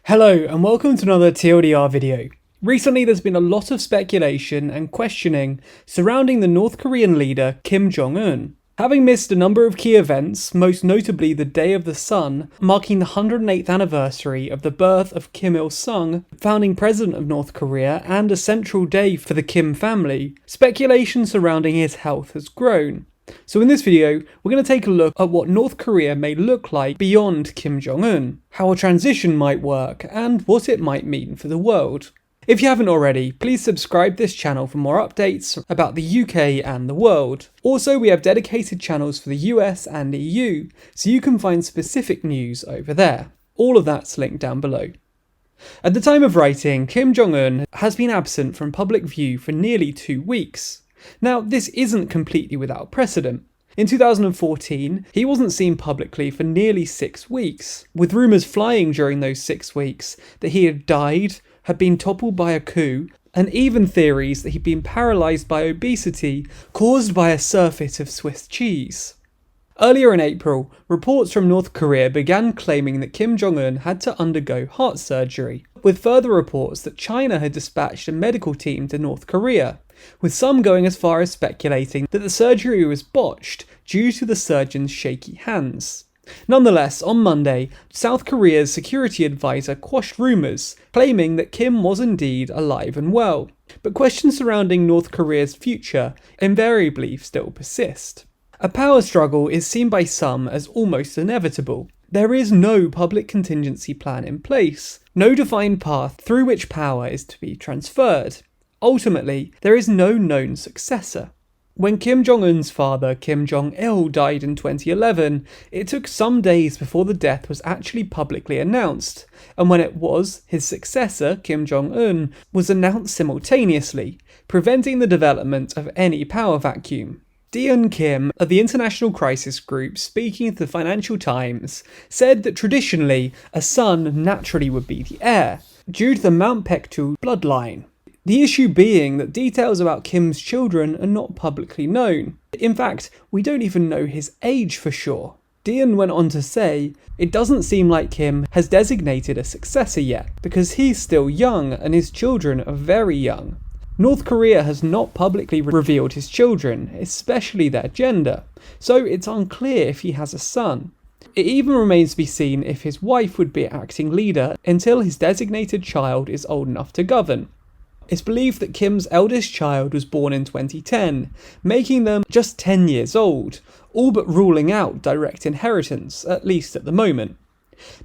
Hello and welcome to another TLDR video. Recently there's been a lot of speculation and questioning surrounding the North Korean leader Kim Jong-un. Having missed a number of key events, most notably the Day of the Sun, marking the 108th anniversary of the birth of Kim Il-sung, founding president of North Korea and a central day for the Kim family, speculation surrounding his health has grown. So in this video, we're going to take a look at what North Korea may look like beyond Kim Jong-un, how a transition might work, and what it might mean for the world. If you haven't already, please subscribe this channel for more updates about the UK and the world. Also, we have dedicated channels for the US and EU, so you can find specific news over there. All of that's linked down below. At the time of writing, Kim Jong-un has been absent from public view for nearly 2 weeks. Now, this isn't completely without precedent. In 2014, he wasn't seen publicly for nearly 6 weeks, with rumours flying during those 6 weeks that he had died, had been toppled by a coup, and even theories that he'd been paralysed by obesity caused by a surfeit of Swiss cheese. Earlier in April, reports from North Korea began claiming that Kim Jong-un had to undergo heart surgery, with further reports that China had dispatched a medical team to North Korea, with some going as far as speculating that the surgery was botched due to the surgeon's shaky hands. Nonetheless, on Monday, South Korea's security advisor quashed rumours, claiming that Kim was indeed alive and well. But questions surrounding North Korea's future invariably still persist. A power struggle is seen by some as almost inevitable. There is no public contingency plan in place, no defined path through which power is to be transferred. Ultimately, there is no known successor. When Kim Jong-un's father, Kim Jong-il, died in 2011, it took some days before the death was actually publicly announced, and when it was, his successor, Kim Jong-un, was announced simultaneously, preventing the development of any power vacuum. Deon Kim of the International Crisis Group, speaking to the Financial Times, said that traditionally, a son naturally would be the heir, due to the Mount Pektu bloodline. The issue being that details about Kim's children are not publicly known. In fact, we don't even know his age for sure. Deon went on to say, "It doesn't seem like Kim has designated a successor yet, because he's still young and his children are very young. North Korea has not publicly revealed his children, especially their gender, so it's unclear if he has a son. It even remains to be seen if his wife would be acting leader until his designated child is old enough to govern." It's believed that Kim's eldest child was born in 2010, making them just 10 years old, all but ruling out direct inheritance, at least at the moment.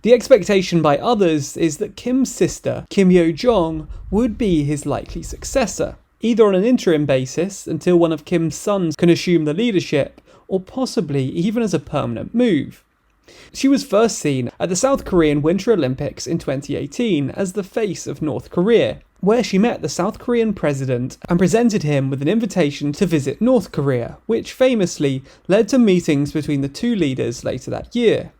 The expectation by others is that Kim's sister, Kim Yo-jong, would be his likely successor, either on an interim basis until one of Kim's sons can assume the leadership, or possibly even as a permanent move. She was first seen at the South Korean Winter Olympics in 2018 as the face of North Korea, where she met the South Korean president and presented him with an invitation to visit North Korea, which famously led to meetings between the two leaders later that year.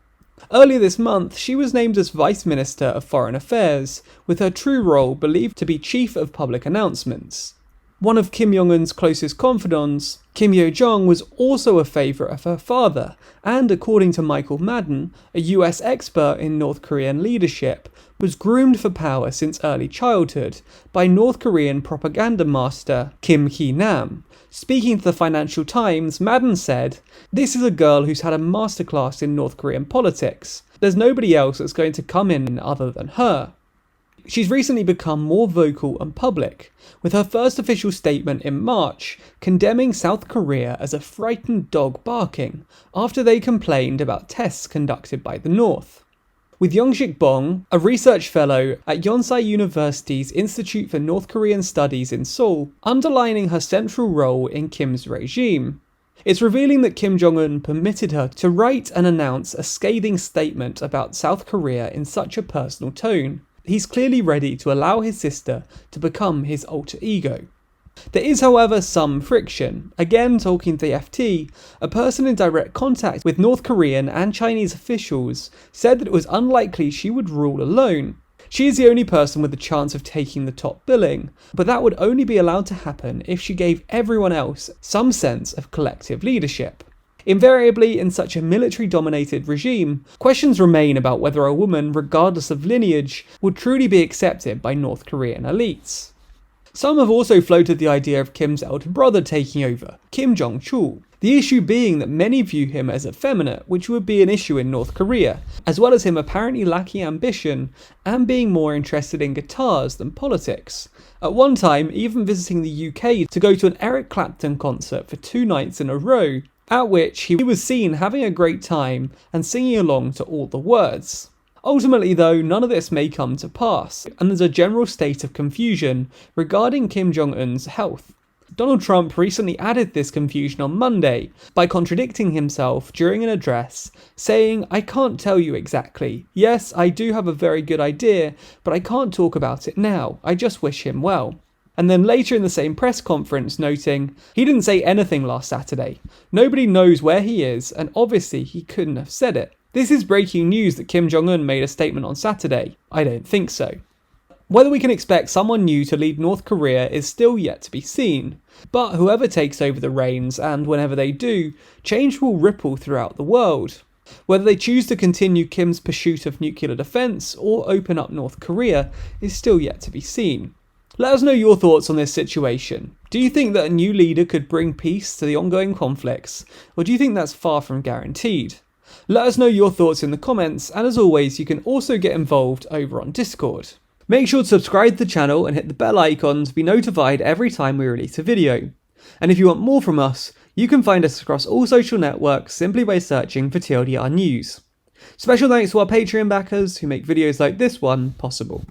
Earlier this month, she was named as Vice Minister of Foreign Affairs, with her true role believed to be Chief of Public Announcements. One of Kim Jong-un's closest confidants, Kim Yo-jong, was also a favourite of her father, and according to Michael Madden, a US expert in North Korean leadership, was groomed for power since early childhood by North Korean propaganda master Kim Ki-nam. Speaking to the Financial Times, Madden said, "This is a girl who's had a masterclass in North Korean politics. There's nobody else that's going to come in other than her." She's recently become more vocal and public, with her first official statement in March condemning South Korea as a frightened dog barking after they complained about tests conducted by the North. With Young-sik Bong, a research fellow at Yonsei University's Institute for North Korean Studies in Seoul, underlining her central role in Kim's regime. It's revealing that Kim Jong-un permitted her to write and announce a scathing statement about South Korea in such a personal tone. He's clearly ready to allow his sister to become his alter ego. There is, however, some friction. Again, talking to the FT, a person in direct contact with North Korean and Chinese officials said that it was unlikely she would rule alone. She is the only person with the chance of taking the top billing, but that would only be allowed to happen if she gave everyone else some sense of collective leadership. Invariably, in such a military-dominated regime, questions remain about whether a woman, regardless of lineage, would truly be accepted by North Korean elites. Some have also floated the idea of Kim's elder brother taking over, Kim Jong-chul. The issue being that many view him as effeminate, which would be an issue in North Korea, as well as him apparently lacking ambition and being more interested in guitars than politics. At one time, even visiting the UK to go to an Eric Clapton concert for 2 nights in a row, at which he was seen having a great time and singing along to all the words. Ultimately though, none of this may come to pass, and there's a general state of confusion regarding Kim Jong-un's health. Donald Trump recently added this confusion on Monday by contradicting himself during an address, saying, "I can't tell you exactly. Yes, I do have a very good idea, but I can't talk about it now. I just wish him well." And then later in the same press conference noting, "He didn't say anything last Saturday. Nobody knows where he is, and obviously he couldn't have said it." This is breaking news that Kim Jong-un made a statement on Saturday. I don't think so. Whether we can expect someone new to lead North Korea is still yet to be seen. But whoever takes over the reins, and whenever they do, change will ripple throughout the world. Whether they choose to continue Kim's pursuit of nuclear defense or open up North Korea is still yet to be seen. Let us know your thoughts on this situation. Do you think that a new leader could bring peace to the ongoing conflicts, or do you think that's far from guaranteed? Let us know your thoughts in the comments, and as always, you can also get involved over on Discord. Make sure to subscribe to the channel and hit the bell icon to be notified every time we release a video. And if you want more from us, you can find us across all social networks simply by searching for TLDR News. Special thanks to our Patreon backers who make videos like this one possible.